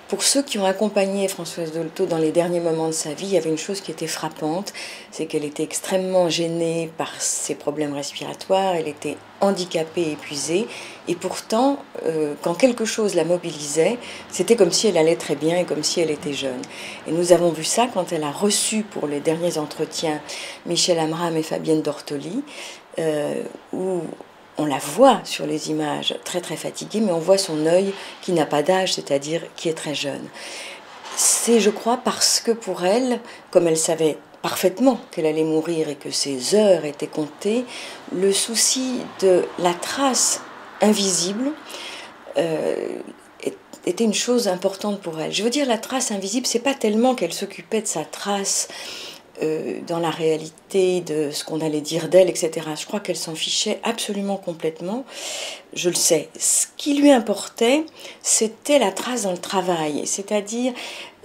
Pour ceux qui ont accompagné Françoise Dolto dans les derniers moments de sa vie, il y avait une chose qui était frappante, c'est qu'elle était extrêmement gênée par ses problèmes respiratoires, elle était handicapée, épuisée, et pourtant, quand quelque chose la mobilisait, c'était comme si elle allait très bien et comme si elle était jeune. Et nous avons vu ça quand elle a reçu pour les derniers entretiens Michel Amram et Fabienne Dortoli, où on la voit sur les images très très fatiguée, mais on voit son œil qui n'a pas d'âge, c'est-à-dire qui est très jeune. C'est, je crois, parce que pour elle, comme elle savait parfaitement qu'elle allait mourir et que ses heures étaient comptées, le souci de la trace invisible était une chose importante pour elle. Je veux dire, la trace invisible, c'est pas tellement qu'elle s'occupait de sa trace dans la réalité de ce qu'on allait dire d'elle, etc. Je crois qu'elle s'en fichait absolument complètement, je le sais. Ce qui lui importait, c'était la trace dans le travail, c'est-à-dire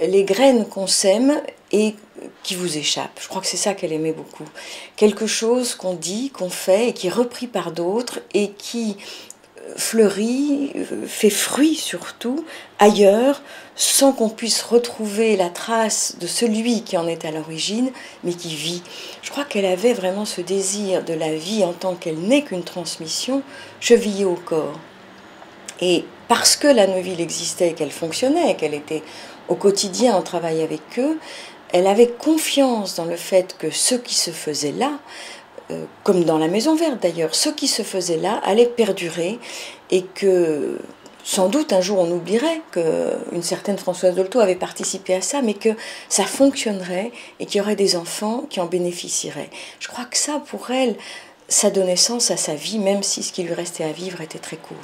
les graines qu'on sème et qui vous échappent. Je crois que c'est ça qu'elle aimait beaucoup. Quelque chose qu'on dit, qu'on fait et qui est repris par d'autres et qui fleurit, fait fruit surtout, ailleurs, sans qu'on puisse retrouver la trace de celui qui en est à l'origine, mais qui vit. Je crois qu'elle avait vraiment ce désir de la vie en tant qu'elle n'est qu'une transmission, chevillée au corps. Et parce que la Neuville existait, qu'elle fonctionnait, qu'elle était au quotidien en travail avec eux, elle avait confiance dans le fait que ce qui se faisait là, comme dans la Maison Verte d'ailleurs, ce qui se faisait là allait perdurer et que sans doute un jour on oublierait qu'une certaine Françoise Dolto avait participé à ça, mais que ça fonctionnerait et qu'il y aurait des enfants qui en bénéficieraient. Je crois que ça, pour elle, ça donnait sens à sa vie, même si ce qui lui restait à vivre était très court.